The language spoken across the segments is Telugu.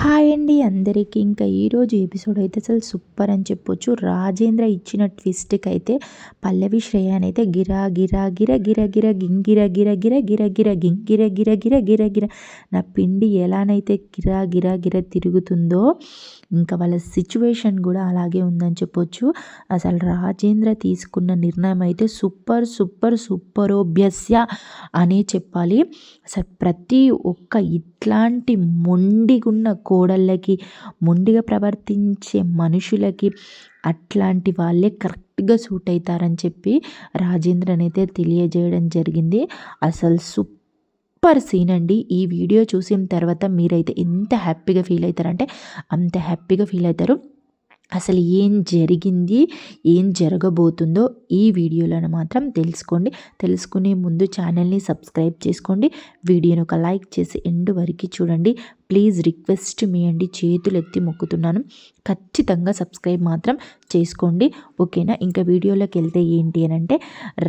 హాయ్ అండి అందరికీ. ఇంకా ఈరోజు ఎపిసోడ్ అయితే అసలు సూపర్ అని చెప్పొచ్చు. రాజేంద్ర ఇచ్చిన ట్విస్ట్‌కి అయితే పల్లవి శ్రేయానైతే గిరా గిరా గిర గిర గిర గింగిర గిర గిర గిర గిర గింగిర గిర గిర గిర గిర నా పిండి ఎలానైతే గిరా గిరా గిర తిరుగుతుందో ఇంకా వాళ్ళ సిచ్యువేషన్ కూడా అలాగే ఉందని చెప్పొచ్చు. అసలు రాజేంద్ర తీసుకున్న నిర్ణయం అయితే సూపర్ సూపర్ సూపరోబ్యస్య అనే చెప్పాలి. అసలు ప్రతి ఒక్క ఇట్లాంటి మొండిగున్న కోడళ్ళకి, మొండిగా ప్రవర్తించే మనుషులకి అట్లాంటి వాళ్ళే కరెక్ట్‌గా సూట్ అవుతారని చెప్పి రాజేంద్రనైతే తెలియజేయడం జరిగింది. అసలు సూపర్ సీన్ అండి. ఈ వీడియో చూసిన తర్వాత మీరైతే ఎంత హ్యాపీగా ఫీల్ అవుతారంటే అంత హ్యాపీగా ఫీల్ అవుతారు. అసలు ఏం జరిగింది, ఏం జరగబోతుందో ఈ వీడియోలను మాత్రం తెలుసుకోండి. తెలుసుకునే ముందు ఛానల్ని సబ్స్క్రైబ్ చేసుకోండి. వీడియోని ఒక లైక్ చేసి ఎండ్ వరకు చూడండి. ప్లీజ్ రిక్వెస్ట్ మీ అండి, చేతులు ఎత్తి మొక్కుతున్నాను. ఖచ్చితంగా సబ్స్క్రైబ్ మాత్రం చేసుకోండి, ఓకేనా. ఇంకా వీడియోలోకి వెళ్తే ఏంటి అని అంటే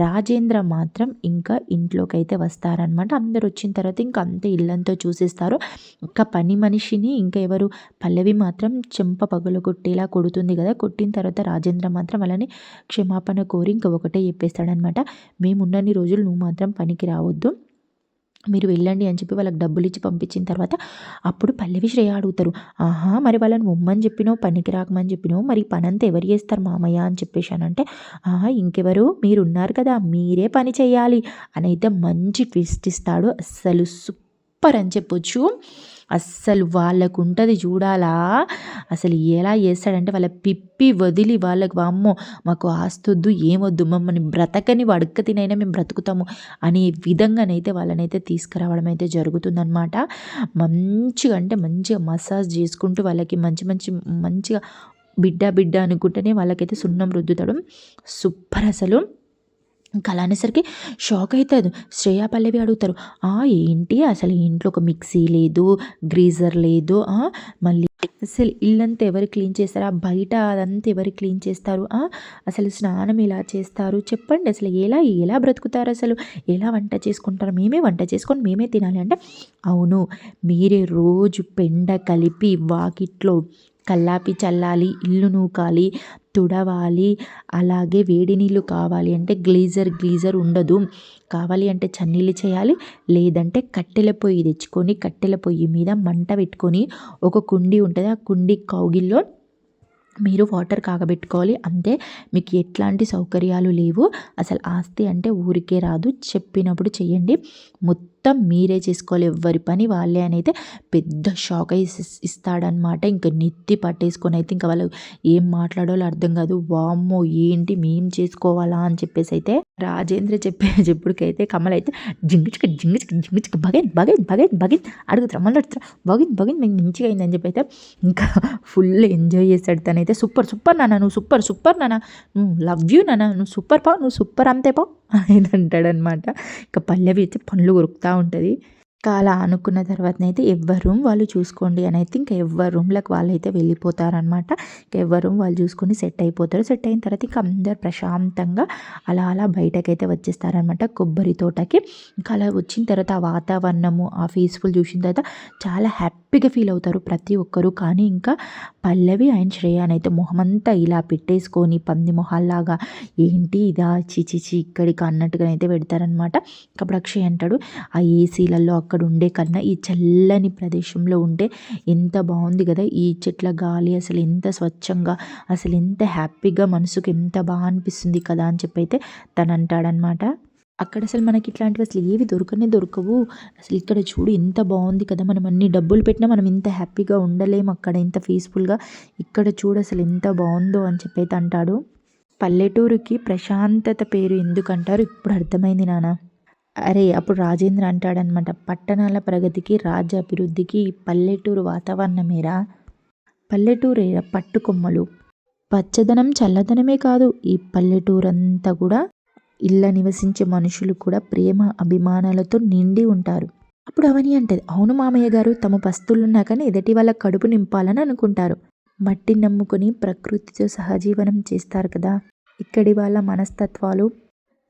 రాజేంద్ర మాత్రం ఇంకా ఇంట్లోకి అయితే వస్తారనమాట. అందరు వచ్చిన తర్వాత ఇంకా అంతే ఇల్లంతా చూసేస్తారు. ఇంకా పని మనిషిని ఇంకా ఎవరు పల్లవి మాత్రం చెంప పగలగొట్టేలా కొడుతుంది కదా. కొట్టిన తర్వాత రాజేంద్ర మాత్రం వాళ్ళని క్షమాపణ కోరి ఇంకా ఒకటే చెప్పేస్తాడనమాట, మేమున్నన్ని రోజులు నువ్వు మాత్రం పనికి రావద్దు, మీరు వెళ్ళండి అని చెప్పి వాళ్ళకి డబ్బులు ఇచ్చి పంపించిన తర్వాత అప్పుడు పల్లవి శ్రేయ అడుగుతారు, ఆహా మరి వాళ్ళని ఉమ్మని చెప్పినావు, పనికి రాకమని చెప్పినావు, మరి పని అంతా ఎవరు చేస్తారు మామయ్య అని చెప్పేశానంటే, ఆహా ఇంకెవరు, మీరు ఉన్నారు కదా, మీరే పని చేయాలి అని అయితే మంచి ట్విస్ట్ ఇస్తాడు. అస్సలు సూపర్ అని చెప్పొచ్చు. అస్సలు వాళ్ళకు ఉంటుంది చూడాలా. అసలు ఎలా చేస్తాడంటే వాళ్ళ పిప్పి వదిలి వాళ్ళకి వామ్మో మాకు ఆస్తొద్దు ఏమొద్దు, మమ్మల్ని బ్రతకని అడుక్క తినైనా మేము బ్రతుకుతాము అనే విధంగానైతే వాళ్ళనైతే తీసుకురావడం అయితే జరుగుతుందనమాట. మంచిగా అంటే మంచిగా మసాజ్ చేసుకుంటూ వాళ్ళకి మంచిగా బిడ్డ బిడ్డ అనుకుంటేనే వాళ్ళకైతే సున్నం రుద్దుతాడు. సూపర్ అసలు. ఇంకా అలా అనేసరికి షాక్ అవుతుంది. శ్రేయ పల్లవి అడుగుతారు, ఏంటి అసలు ఇంట్లో ఒక మిక్సీ లేదు, గ్రీజర్ లేదు, మళ్ళీ అసలు ఇల్లంతా ఎవరు క్లీన్ చేస్తారు, బయట అదంతా ఎవరు క్లీన్ చేస్తారు, అసలు స్నానం ఎలా చేస్తారు చెప్పండి, అసలు ఎలా ఎలా బ్రతుకుతారు, అసలు ఎలా వంట చేసుకుంటారు, మేమే వంట చేసుకొని మేమే తినాలి అంటే, అవును మీరే రోజు పెండ కలిపి వాకిట్లో కల్లాపి చల్లాలి, ఇల్లు నూకాలి, తుడవాలి, అలాగే వేడి నీళ్ళు కావాలి అంటే గ్లీజర్ ఉండదు, కావాలి అంటే చన్నీళ్ళు చేయాలి, లేదంటే కట్టెల పొయ్యి తెచ్చుకొని కట్టెల పొయ్యి మీద మంట పెట్టుకొని ఒక కుండి ఉంటుంది, ఆ కుండి కౌగిల్లో మీరు వాటర్ కాగబెట్టుకోవాలి, అంతే. మీకు ఎట్లాంటి సౌకర్యాలు లేవు, అసలు ఆస్తి అంటే ఊరికే రాదు, చెప్పినప్పుడు చెయ్యండి, మొత్తం మీరే చేసుకోవాలి, ఎవరి పని వాళ్ళే అని అయితే పెద్ద షాక్ ఇస్తాడనమాట. ఇంకా నెత్తి పట్టేసుకొని అయితే ఇంకా వాళ్ళు ఏం మాట్లాడాలో అర్థం కాదు. వామ్మో ఏంటి మేం చేసుకోవాలా అని చెప్పేసి అయితే రాజేంద్ర చెప్పుడికైతే కమల్ అయితే జింగిచిక బగైన్ అడుగుతారు, మళ్ళీ అడుగుతారు బగిన్ మీకు మంచిగా అయిందని చెప్పి అయితే ఇంకా ఫుల్ ఎంజాయ్ చేస్తాడు తనైతే. సూపర్ నాన్న, నువ్వు సూపర్ నాన్న, నువ్వు లవ్ యూ నాన్న, నువ్వు సూపర్ అంతే పా అనేది అంటాడనమాట. ఇంకా పల్లవి అయితే పనులు కొరుకుతూ ఉంటుంది. ఇంకా అలా అనుకున్న తర్వాతనైతే ఎవరి రూమ్ వాళ్ళు చూసుకోండి అని అయితే ఇంకా ఎవరి రూమ్లకు వాళ్ళైతే వెళ్ళిపోతారనమాట. ఇంకా ఎవరి రూమ్ వాళ్ళు చూసుకొని సెట్ అయిపోతారు. సెట్ అయిన తర్వాత ఇంకా అందరు ప్రశాంతంగా అలా బయటకైతే వచ్చేస్తారనమాట కొబ్బరి తోటకి. ఇంకా అలా వచ్చిన తర్వాత ఆ వాతావరణము ఆ పీస్ఫుల్ చూసిన తర్వాత చాలా హ్యాపీగా ఫీల్ అవుతారు ప్రతి ఒక్కరు. కానీ ఇంకా పల్లవి అండ్ శ్రేయానైతే మొహమంతా ఇలా పెట్టేసుకొని పంది మొహాల్లాగా ఏంటి ఇదా చిచి ఇక్కడికి అన్నట్టుగానైతే పెడతారనమాట. అప్పుడు అక్షయ్ అంటాడు, ఆ ఏసీలలో అక్కడ ఉండే కన్నా ఈ చల్లని ప్రదేశంలో ఉంటే ఎంత బాగుంది కదా, ఈ చెట్ల గాలి అసలు ఎంత స్వచ్ఛంగా, అసలు ఎంత హ్యాపీగా, మనసుకు ఎంత బాగా అనిపిస్తుంది కదా అని చెప్పి అయితే తను అంటాడనమాట. అక్కడ అసలు మనకి ఇట్లాంటివి అసలు ఏవి దొరకవు, అసలు ఇక్కడ చూడు ఎంత బాగుంది కదా, మనం అన్ని డబ్బులు పెట్టినా మనం ఇంత హ్యాపీగా ఉండలేము అక్కడ, ఇంత పీస్ఫుల్గా, ఇక్కడ చూడు అసలు ఎంత బాగుందో అని చెప్పి అయితే అంటాడు. పల్లెటూరుకి ప్రశాంతత పేరు ఎందుకంటారు ఇప్పుడు అర్థమైంది నాన్న. అరే అప్పుడు రాజేంద్ర అంటాడనమాట, పట్టణాల ప్రగతికి రాజ్య అభివృద్ధికి పల్లెటూరు వాతావరణమేరా, పల్లెటూరేరా పట్టుకొమ్మలు, పచ్చదనం చల్లదనమే కాదు, ఈ పల్లెటూరంతా కూడా ఇళ్ళ నివసించే మనుషులు కూడా ప్రేమ అభిమానాలతో నిండి ఉంటారు. అప్పుడు అవని అంటది, అవును మామయ్య గారు, తమ పస్తులున్నా కానీ ఎదటి వాళ్ళ కడుపు నింపాలని అనుకుంటారు, మట్టి నమ్ముకొని ప్రకృతితో సహజీవనం చేస్తారు కదా, ఇక్కడి వాళ్ళ మనస్తత్వాలు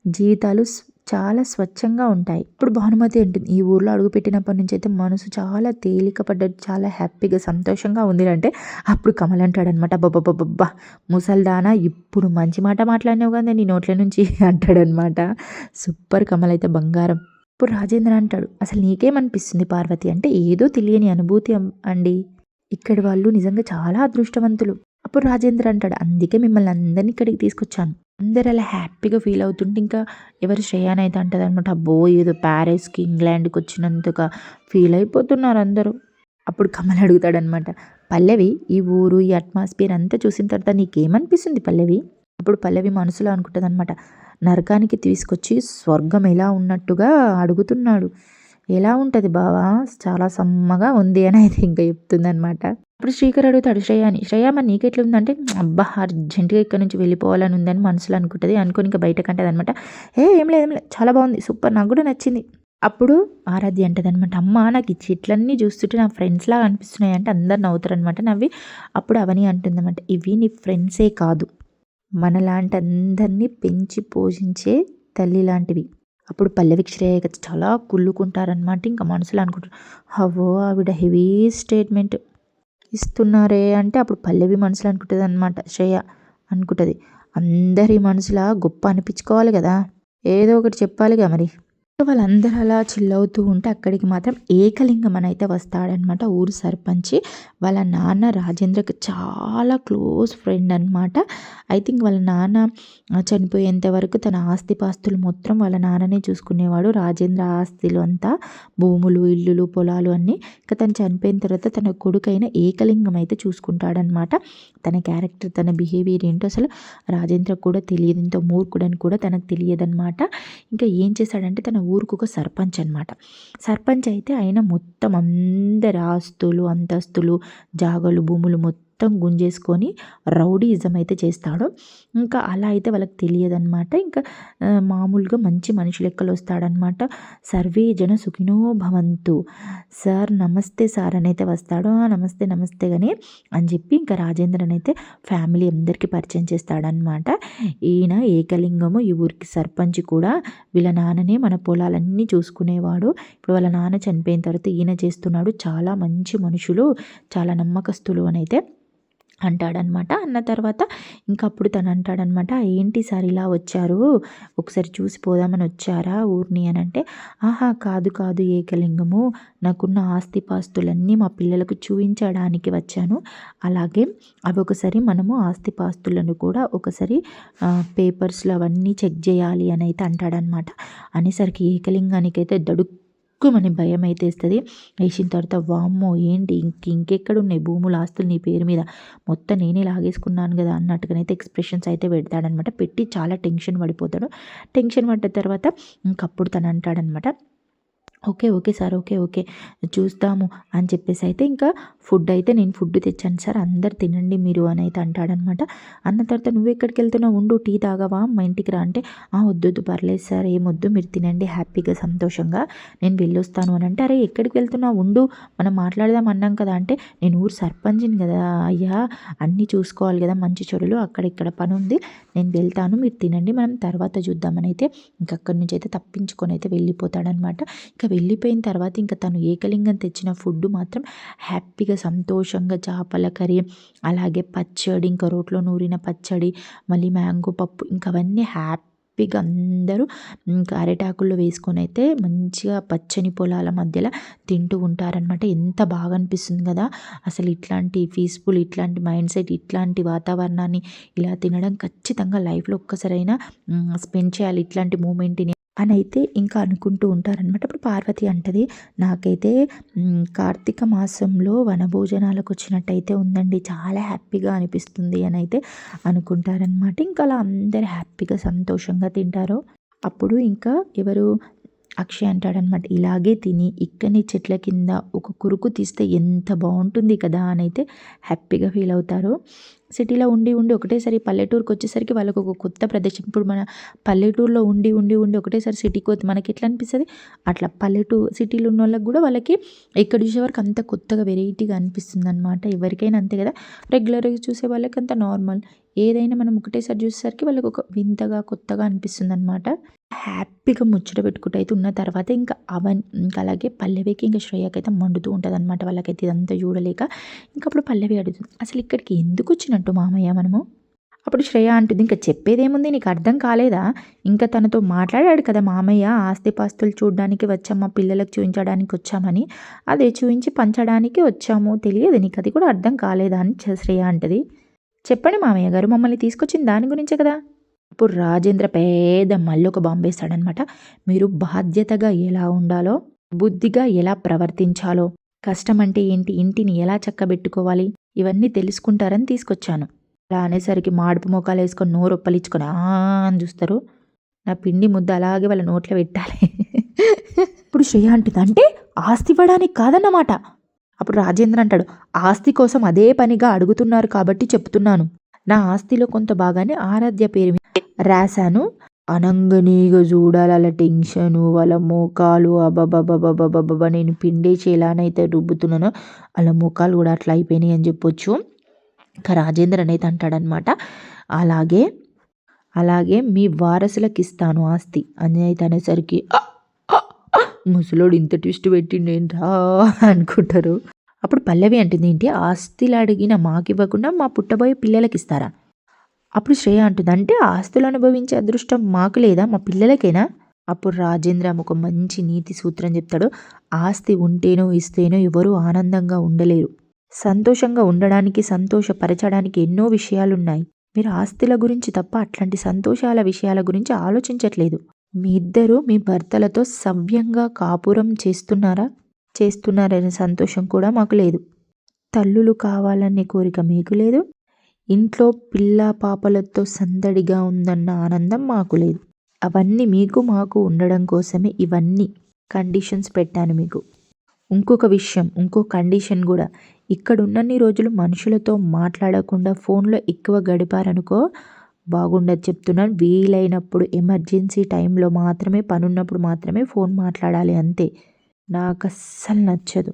జీవితాలు చాలా స్వచ్ఛంగా ఉంటాయి. ఇప్పుడు భానుమతి అంటుంది, ఈ ఊర్లో అడుగుపెట్టినప్పటి నుంచి అయితే మనసు చాలా తేలిక పడ్డట్టు, చాలా హ్యాపీగా సంతోషంగా ఉంది అంటే అప్పుడు కమల్ అంటాడనమాట, అబ్బబ్బబ్బబ్బా ముసల్దానా ఇప్పుడు మంచి మాట మాట్లాడినావు కదా నీ నోట్ల నుంచి అంటాడనమాట. సూపర్, కమల్ అయితే బంగారం. ఇప్పుడు రాజేంద్ర అంటాడు, అసలు నీకేమనిపిస్తుంది పార్వతి అంటే, ఏదో తెలియని అనుభూతి అండి, ఇక్కడి వాళ్ళు నిజంగా చాలా అదృష్టవంతులు. అప్పుడు రాజేంద్ర అంటాడు, అందుకే మిమ్మల్ని అందరినీ ఇక్కడికి తీసుకొచ్చాను. అందరు అలా హ్యాపీగా ఫీల్ అవుతుంటే ఇంకా ఎవరు శ్రేయాన్ అయితే అంటది అనమాట, అబ్బో ఏదో ప్యారిస్కి ఇంగ్లాండ్కి వచ్చినంతగా ఫీల్ అయిపోతున్నారు అందరూ. అప్పుడు కమల్ అడుగుతాడనమాట, పల్లవి ఈ ఊరు ఈ అట్మాస్ఫియర్ అంతా చూసిన తర్వాత నీకేమనిపిస్తుంది పల్లవి. అప్పుడు పల్లవి మనసులో అనుకుంటుంది అనమాట, నరకానికి తీసుకొచ్చి స్వర్గం ఎలా ఉన్నట్టుగా అడుగుతున్నాడు, ఎలా ఉంటుంది బావా, చాలా సమ్మగా ఉంది అని అయితే ఇంకా చెప్తుందనమాట. ఇప్పుడు శ్రీకర్ అడుగుతాడు శ్రేయాని, శ్రేయ మరి నీకెట్లుందంటే, అబ్బా అర్జెంటుగా ఇక్కడ నుంచి వెళ్ళిపోవాలని ఉందని మనసులో అనుకుంటుంది, అనుకుని ఇంకా బయటకు అంటది అనమాట, ఏం లేదు చాలా బాగుంది సూపర్, నాకు కూడా నచ్చింది. అప్పుడు ఆరాధ్య అంటది అనమాట, అమ్మ నాకు ఈ చెట్లన్నీ చూస్తుంటే నా ఫ్రెండ్స్ లాగా అనిపిస్తున్నాయి అంటే అందరు నవ్వుతారు అనమాట. నవ్వి అప్పుడు అవని అంటుందన్నమాట, ఇవి నీ ఫ్రెండ్సే కాదు, మనలాంటి అందరినీ పెంచి పోషించే తల్లి లాంటివి. అప్పుడు పల్లవికి శ్రేయ చాలా కుళ్ళుకుంటారనమాట. ఇంకా మనసులో అనుకుంటారు, హవో ఆవిడ హెవీ స్టేట్మెంట్ ఇస్తున్నారే అంటే, అప్పుడు పల్లవి మనసులో అనుకుంటుంది అనమాట, శ్రేయ అనుకుంటుంది, అందరి మనసులా గొప్ప అనిపించుకోవాలి కదా, ఏదో ఒకటి చెప్పాలిగా మరి. వాళ్ళందరూ అలా చిల్లవుతూ ఉంటే అక్కడికి మాత్రం ఏకలింగం అని అయితే వస్తాడనమాట, ఊరు సర్పంచి. వాళ్ళ నాన్న రాజేంద్రకి చాలా క్లోజ్ ఫ్రెండ్ అనమాట. ఐ థింక్ వాళ్ళ నాన్న చనిపోయేంత వరకు తన ఆస్తిపాస్తులు మొత్తం వాళ్ళ నాన్ననే చూసుకునేవాడు. రాజేంద్ర ఆస్తులు అంతా భూములు, ఇల్లులు, పొలాలు అన్నీ. ఇంకా తను చనిపోయిన తర్వాత తన కొడుకైన ఏకలింగం అయితే చూసుకుంటాడనమాట. తన క్యారెక్టర్, తన బిహేవియర్ ఏంటో అసలు రాజేంద్ర కూడా తెలియదు, ఇంత మూర్ఖుడని కూడా తనకు తెలియదనమాట. ఇంకా ఏం చేశాడంటే, తన ఊరికి ఒక సర్పంచ్ అనమాట. సర్పంచ్ అయితే ఆయన మొత్తం అందరి ఆస్తులు, అంతస్తులు, జాగలు, భూములు మొత్తం గుంజేసుకొని రౌడీయిజం అయితే చేస్తాడు. ఇంకా అలా అయితే వాళ్ళకి తెలియదన్నమాట. ఇంకా మామూలుగా మంచి మనిషి లెక్కలు వస్తాడనమాట. సర్వే జన సుఖినో భవంతు, సార్ నమస్తే సార్ అని అయితే వస్తాడు. నమస్తే నమస్తే కానీ అని చెప్పి ఇంకా రాజేంద్రన్ అయితే ఫ్యామిలీ అందరికీ పరిచయం చేస్తాడనమాట. ఈయన ఏకలింగము, ఈ ఊరికి సర్పంచ్ కూడా. వీళ్ళ నాన్ననే మన పొలాలన్నీ చూసుకునేవాడు. ఇప్పుడు వాళ్ళ నాన్న చనిపోయిన తర్వాత ఈయన చేస్తున్నాడు. చాలా మంచి మనుషులు, చాలా నమ్మకస్తులు అని అయితే అంటాడనమాట. అన్న తర్వాత ఇంకప్పుడు తను అంటాడనమాట, ఏంటి సార్ ఇలా వచ్చారు, ఒకసారి చూసి పోదామని వచ్చారా ఊరిని అని అంటే, ఆహా కాదు కాదు ఏకలింగము, నాకున్న ఆస్తిపాస్తులన్నీ మా పిల్లలకు చూపించడానికి వచ్చాను. అలాగే అవి ఒకసారి మనము ఆస్తిపాస్తులను కూడా ఒకసారి పేపర్స్లో అవన్నీ చెక్ చేయాలి అని అయితే అంటాడనమాట. అనేసరికి ఏకలింగానికి అయితే మన భయం అయితే వేస్తుంది. వేసిన తర్వాత వామ్మో ఏంటి ఇంకెక్కడున్నాయి భూములు, ఆస్తులు నీ పేరు మీద, మొత్తం నేనే లాగేసుకున్నాను కదా అన్నట్టుగానైతే ఎక్స్ప్రెషన్స్ అయితే పెడతాడనమాట. పెట్టి చాలా టెన్షన్ పడిపోతాడు. టెన్షన్ పడ్డ తర్వాత ఇంకప్పుడు తను అంటాడనమాట, okay okay sir, okay okay చూస్తాము అని చెప్పేసి అయితే ఇంకా ఫుడ్ అయితే నేను ఫుడ్ తెచ్చాను సార్, అందరు తినండి మీరు అని అయితే అంటాడనమాట. అన్న తర్వాత నువ్వు ఎక్కడికి వెళ్తున్నావు, ఉండు టీ తాగవా మా ఇంటికి రా అంటే, వద్దు పర్లేదు సార్ ఏమొద్దు, మీరు తినండి హ్యాపీగా సంతోషంగా, నేను వెళ్ళొస్తాను అని అంటే, అరే ఎక్కడికి వెళ్తున్నావు ఉండు మనం మాట్లాడదాం అన్నాం కదా అంటే, నేను ఊరు సర్పంచిని కదా అయ్యా, అన్నీ చూసుకోవాలి కదా మంచి చెడులు, అక్కడ ఇక్కడ పని ఉంది నేను వెళ్తాను, మీరు తినండి మనం తర్వాత చూద్దామని అయితే ఇంకక్కడి నుంచి అయితే తప్పించుకొని అయితే వెళ్ళిపోతాడనమాట. ఇంకా వెళ్ళిపోయిన తర్వాత ఇంకా తను ఏకలింగం తెచ్చిన ఫుడ్ మాత్రం హ్యాపీగా సంతోషంగా చేపల కర్రీ, అలాగే పచ్చడి, ఇంకా రోట్లో నూరిన పచ్చడి, మళ్ళీ మ్యాంగో పప్పు, ఇంకా అవన్నీ హ్యాపీగా అందరూ ఇంకా అరిటాకుల్లో వేసుకొని అయితే మంచిగా పచ్చని పొలాల మధ్యలో తింటూ ఉంటారనమాట. ఎంత బాగా అనిపిస్తుంది కదా అసలు, ఇట్లాంటి పీస్ఫుల్, ఇట్లాంటి మైండ్ సెట్, ఇట్లాంటి వాతావరణాన్ని ఇలా తినడం ఖచ్చితంగా లైఫ్లో ఒక్కసారైనా స్పెండ్ చేయాలి ఇట్లాంటి మూమెంట్ని అని అయితే ఇంకా అనుకుంటూ ఉంటారనమాట. అప్పుడు పార్వతి అంటది, నాకైతే కార్తీక మాసంలో వనభోజనాలకు వచ్చినట్టయితే ఉందండి, చాలా హ్యాపీగా అనిపిస్తుంది అని అయితే అనుకుంటారనమాట. ఇంకా అలా అందరు హ్యాపీగా సంతోషంగా తింటారు. అప్పుడు ఇంకా ఎవరు అక్షయ్ అంటాడనమాట, ఇలాగే తిని ఇక్కడి చెట్ల కింద ఒక కురుకు తీస్తే ఎంత బాగుంటుంది కదా అని అయితే హ్యాపీగా ఫీల్ అవుతారు. సిటీలో ఉండి ఒకటేసారి పల్లెటూరుకి వచ్చేసరికి వాళ్ళకు ఒక కొత్త ప్రదేశం. ఇప్పుడు మన పల్లెటూరులో ఉండి ఒకటేసారి సిటీకి వస్తే మనకి ఎట్లా అనిపిస్తుంది, అట్లా సిటీలో ఉన్న వాళ్ళకి కూడా వాళ్ళకి ఇక్కడ చూసే వరకు అంత కొత్తగా వెరైటీగా అనిపిస్తుంది అనమాట. ఎవరికైనా అంతే కదా, రెగ్యులర్గా చూసే వాళ్ళకి అంత నార్మల్, ఏదైనా మనం ఒకటేసారి చూసేసరికి వాళ్ళకి ఒక వింతగా, కొత్తగా అనిపిస్తుందనమాట. హ్యాపీగా ముచ్చట పెట్టుకుంటూ అయితే ఉన్న తర్వాత ఇంకా అలాగే పల్లవికి ఇంకా శ్రేయకైతే మండుతూ ఉంటదనమాట. వాళ్ళకైతే ఇదంతా చూడలేక. అప్పుడు పల్లవి అడుగుతుంది, "అసలు ఇక్కడికి ఎందుకొచ్చినట్టు మామయ్య మనము?" అప్పుడు శ్రేయ అంటుంది, "ఇంక చెప్పేదేముంది, నీకు అర్థం కాలేదా? ఇంకా తనతో మాట్లాడాడు కదా మామయ్య, ఆస్తిపాస్తులు చూడడానికి వచ్చాం, మా పిల్లలకు చూయించడానికి వచ్చామని. అదే చూయించి పంచడానికి వచ్చాము. తెలియదు నీకు, అది కూడా అర్థం కాలేదా?" అని శ్రేయ అంటది. "చెప్పండి మామయ్య గారు, మమ్మల్ని తీసుకొచ్చింది దాని గురించే కదా." అప్పుడు రాజేంద్ర పెద్ద మళ్ళొక బాంబేస్తాడనమాట. "మీరు బాధ్యతగా ఎలా ఉండాలో, బుద్ధిగా ఎలా ప్రవర్తించాలో, కష్టం అంటే ఏంటి, ఇంటిని ఎలా చక్కబెట్టుకోవాలి, ఇవన్నీ తెలుసుకుంటారని తీసుకొచ్చాను." అలా అనేసరికి మాడుపు మొఖాలేసుకొని నోరొప్పలిచ్చుకొని అని చూస్తారు. నా పిండి ముద్ద అలాగే వాళ్ళ నోట్లో పెట్టాలి. ఇప్పుడు శ్రేయ అంటుంది, "అంటే ఆస్తి ఇవ్వడానికి కాదన్నమాట." అప్పుడు రాజేంద్ర అంటాడు, "ఆస్తి కోసం అదే పనిగా అడుగుతున్నారు కాబట్టి చెప్తున్నాను. నా ఆస్తిలో కొంత భాగాన్ని ఆరాధ్య పేరు మీద రాశాను." అనంగనీగా చూడాలి అలా టెన్షను, వాళ్ళ మోకాలు అబ్బబ్బబ్బబ్బబ్బబ్బబ్బ, నేను పిండేసి ఎలానైతే రుబ్బుతున్నానో వాళ్ళ మోకాలు కూడా అట్లా అయిపోయినాయి అని చెప్పొచ్చు. ఇంకా రాజేంద్రన్ అయితే అంటాడనమాట, అలాగే అలాగే మీ వారసులకు ఇస్తాను ఆస్తి అని అయితే అనేసరికి ముసలోడు ఇంత ట్విస్ట్ పెట్టిండేంట్రా అనుకుంటారు. అప్పుడు పల్లవి అంటుంది, "ఏంటి ఆస్తులు అడిగిన మాకివ్వకుండా మా పుట్టబోయే పిల్లలకి ఇస్తారా?" అప్పుడు శ్రేయ అంటుంది, "అంటే ఆస్తులు అనుభవించే అదృష్టం మాకు లేదా, మా పిల్లలకేనా?" అప్పుడు రాజేంద్ర ఒక మంచి నీతి సూత్రం చెప్తాడు, "ఆస్తి ఉంటేనో ఇస్తేనో ఎవరూ ఆనందంగా ఉండలేరు. సంతోషంగా ఉండడానికి, సంతోషపరచడానికి ఎన్నో విషయాలున్నాయి. మీరు ఆస్తుల గురించి తప్ప అట్లాంటి సంతోషాల విషయాల గురించి ఆలోచించట్లేదు. మీ ఇద్దరు మీ భర్తలతో సవ్యంగా కాపురం చేస్తున్నారనే సంతోషం కూడా మాకు లేదు. తల్లులు కావాలనే కోరిక మీకు లేదు. ఇంట్లో పిల్ల పాపలతో సందడిగా ఉందన్న ఆనందం మాకు లేదు. అవన్నీ మీకు మాకు ఉండడం కోసమే ఇవన్నీ కండిషన్స్ పెట్టాను మీకు. ఇంకొక విషయం, ఇంకో కండిషన్ కూడా, ఇక్కడ ఉన్నన్ని రోజులు మనుషులతో మాట్లాడకుండా ఫోన్లో ఎక్కువ గడిపారనుకో బాగుండదు చెప్తున్నాను. వీలైనప్పుడు ఎమర్జెన్సీ టైంలో మాత్రమే, పనున్నప్పుడు మాత్రమే ఫోన్ మాట్లాడాలి అంతే. నాకు అస్సలు నచ్చదు."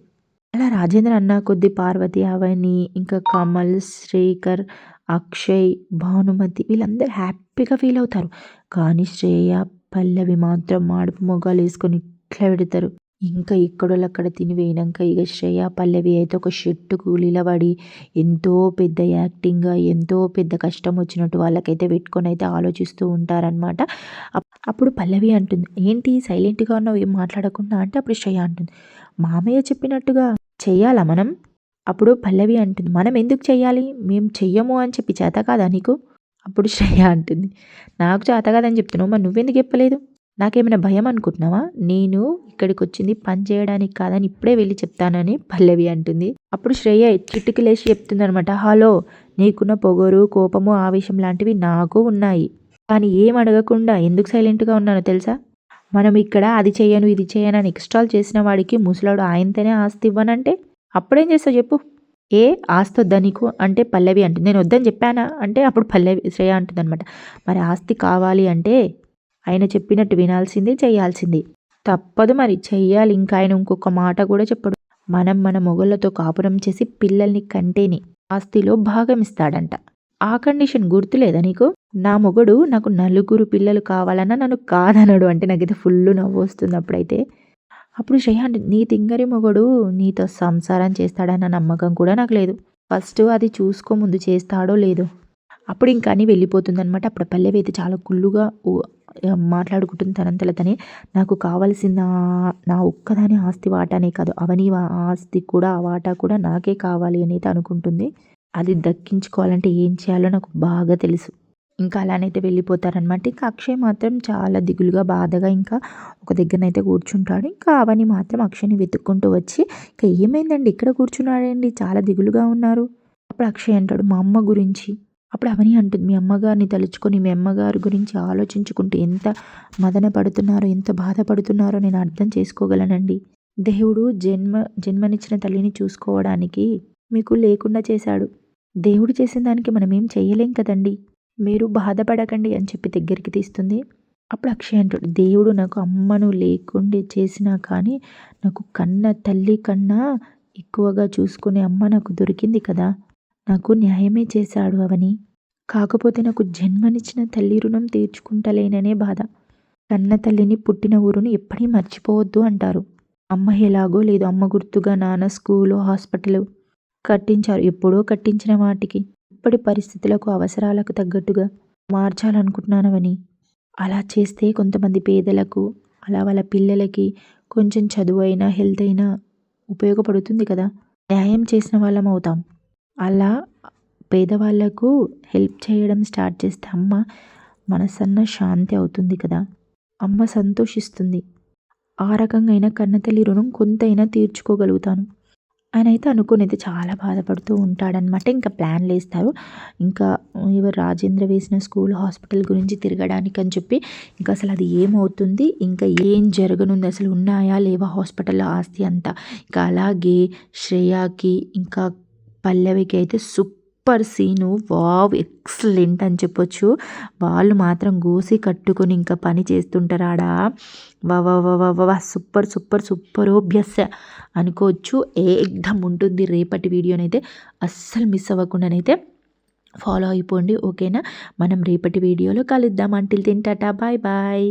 అలా రాజేంద్ర అన్న కొద్దీ పార్వతి, అవని, ఇంకా కమల్, శ్రీకర్, అక్షయ్, భానుమతి వీళ్ళందరూ హ్యాపీగా ఫీల్ అవుతారు. కానీ శ్రేయ, పల్లవి మాత్రం మాడుపు మొగాలు వేసుకొని ఇట్లా పెడతారు. ఇంకా ఎక్కడోళ్ళు అక్కడ తిని వేయినాక ఇక శ్రేయ, పల్లవి అయితే ఒక షెట్టుకు నిలబడి ఎంతో పెద్ద యాక్టింగ్గా, ఎంతో పెద్ద కష్టం వచ్చినట్టు వాళ్ళకైతే పెట్టుకొని అయితే ఆలోచిస్తూ ఉంటారనమాట. అప్పుడు పల్లవి అంటుంది, "ఏంటి సైలెంట్గా ఉన్నావు, ఏం మాట్లాడకుండా?" అంటే అప్పుడు శ్రేయ అంటుంది, "మామయ్య చెప్పినట్టుగా చెయ్యాలా మనం?" అప్పుడు పల్లవి అంటుంది, "మనం ఎందుకు చెయ్యాలి, మేము చెయ్యము అని చెప్పి చేత కాదా నీకు?" అప్పుడు శ్రేయ అంటుంది, "నాకు చేత కాదని చెప్తున్నావు, మరి నువ్వెందుకు చెప్పలేదు? నాకేమైనా భయం అనుకుంటున్నావా? నేను ఇక్కడికి వచ్చింది పని చేయడానికి కాదని ఇప్పుడే వెళ్ళి చెప్తానని" పల్లవి అంటుంది. అప్పుడు శ్రేయ చిటికలేసి చెప్తుంది అనమాట, "హలో, నీకున్న పొగరు, కోపము, ఆవేశం లాంటివి నాకు ఉన్నాయి. కానీ ఏం అడగకుండా ఎందుకు సైలెంట్గా ఉన్నానో తెలుసా? మనం ఇక్కడ అది చేయను, ఇది చేయను అని ఎక్స్ట్రాలు చేసిన వాడికి ముసలాడు ఆయనతోనే ఆస్తి ఇవ్వనంటే అప్పుడేం చేస్తావు చెప్పు? ఏ ఆస్తి వద్దా నీకు అంటే పల్లవి అంటుంది, "నేను వద్దని చెప్పానా?" అంటే అప్పుడు శ్రేయ అంటుంది అనమాట, "మరి ఆస్తి కావాలి అంటే ఆయన చెప్పినట్టు వినాల్సింది, చేయాల్సింది. తప్పదు మరి, చెయ్యాలి. ఇంకా ఆయన ఇంకొక మాట కూడా చెప్పడు. మనం మన మొగళ్ళతో కాపురం చేసి పిల్లల్ని కంటేనే ఆస్తిలో భాగం ఇస్తాడంట. ఆ కండిషన్ గుర్తులేదా నీకు? నా మొగుడు నాకు 4 పిల్లలు కావాలన్నా నన్ను కాదనడు." అంటే నాకైతే ఫుల్ నవ్వు వస్తుంది అప్పుడైతే. అప్పుడు శ్రేయ అంటే, "నీ తింగరి మొగుడు నీతో సంసారం చేస్తాడన్న నమ్మకం కూడా నాకు లేదు. ఫస్ట్ అది చూసుకో ముందు, చేస్తాడో లేదో." అప్పుడు ఇంకా అని వెళ్ళిపోతుందనమాట. అప్పుడు పల్లవి అయితే చాలా కుళ్ళుగా మాట్లాడుకుంటుంది తనంతల తనే, "నాకు కావాల్సిన నా ఒక్కదాని ఆస్తి వాటానే కాదు, అవని ఆస్తి కూడా, ఆ వాటా కూడా నాకే కావాలి" అని అయితే అనుకుంటుంది. అది దక్కించుకోవాలంటే ఏం చేయాలో నాకు బాగా తెలుసు. ఇంకా అలానైతే వెళ్ళిపోతారనమాట. ఇంకా అక్షయ్ మాత్రం చాలా దిగులుగా, బాధగా ఇంకా ఒక దగ్గరనైతే కూర్చుంటాడు. ఇంకా అవని మాత్రం అక్షయ్‌ని వెతుక్కుంటూ వచ్చి, "ఇంకా ఏమైందండి ఇక్కడ కూర్చున్నారేంటి, చాలా దిగులుగా ఉన్నారు?" అప్పుడు అక్షయ్ అంటాడు, "మా అమ్మ గురించి." అప్పుడు అవని అంటుంది, "మీ అమ్మగారిని తలుచుకొని, మీ అమ్మగారి గురించి ఆలోచించుకుంటూ ఎంత మదన పడుతున్నారో, ఎంత బాధపడుతున్నారో నేను అర్థం చేసుకోగలనండి. దేవుడు జన్మనిచ్చిన తల్లిని చూసుకోవడానికి మీకు లేకుండా చేశాడు. దేవుడు చేసిన దానికి మనం ఏం చేయలేం కదండీ. మీరు బాధపడకండి" అని చెప్పి దగ్గరికి తీస్తుంది. అప్పుడు అక్షయ్ అంటాడు, "దేవుడు నాకు అమ్మను లేకుండా చేసినా కానీ నాకు కన్న తల్లి కన్నా ఎక్కువగా చూసుకునే అమ్మ నాకు దొరికింది కదా. నాకు న్యాయమే చేశాడు అవని. కాకపోతే నాకు జన్మనిచ్చిన తల్లి రుణం తీర్చుకుంటలేననే బాధ. కన్న తల్లిని, పుట్టిన ఊరుని ఎప్పటికీ మర్చిపోవద్దు అంటారు. అమ్మ ఎలాగో లేదు. అమ్మ గుర్తుగా నాన్న స్కూలు, హాస్పిటలు కట్టించారు. ఎప్పుడో కట్టించిన వాటికి ఇప్పటి పరిస్థితులకు, అవసరాలకు తగ్గట్టుగా మార్చాలనుకుంటున్నానవని. అలా చేస్తే కొంతమంది పేదలకు, అలా వాళ్ళ పిల్లలకి కొంచెం చదువైనా, హెల్త్ అయినా ఉపయోగపడుతుంది కదా! న్యాయం చేసిన వాళ్ళం అవుతాం. అలా పేదవాళ్ళకు హెల్ప్ చేయడం స్టార్ట్ చేస్తే అమ్మ మనసన్న శాంతి అవుతుంది కదా! అమ్మ సంతోషిస్తుంది. ఆ రకంగా అయినా కన్నతల్లి రుణం కొంతైనా తీర్చుకోగలుగుతాను అనైతే అనుకోనైతే చాలా బాధపడుతూ ఉంటాడనమాట. ఇంకా ప్లాన్‌లేస్తారు. ఇంకా ఎవరు రాజేంద్ర వేసిన స్కూల్, హాస్పిటల్ గురించి తిరగడానికి అని చెప్పి ఇంకా అసలు అది ఏమవుతుంది? ఇంకా ఏం జరగనుంది? అసలు ఉన్నాయా? లేవా హాస్పిటల్‌లో ఆస్తి అంతా? ఇంకా అలాగే శ్రేయాకి, ఇంకా పల్లవికి అయితే సూపర్ సీను. వావ్! ఎక్సలెంట్ అని చెప్పొచ్చు. వాళ్ళు మాత్రం గోసి కట్టుకొని ఇంకా పని చేస్తుంటారు ఆడ. వాహ్! సూపర్, సూపర్, సూపరోబ్యస్ అనుకోవచ్చు. ఏకదమ్ ఉంటుంది రేపటి వీడియోనైతే. అస్సలు మిస్ అవ్వకుండానైతే ఫాలో అయిపోండి. ఓకేనా? మనం రేపటి వీడియోలో కలుద్దాం. Until then tata. Bye bye.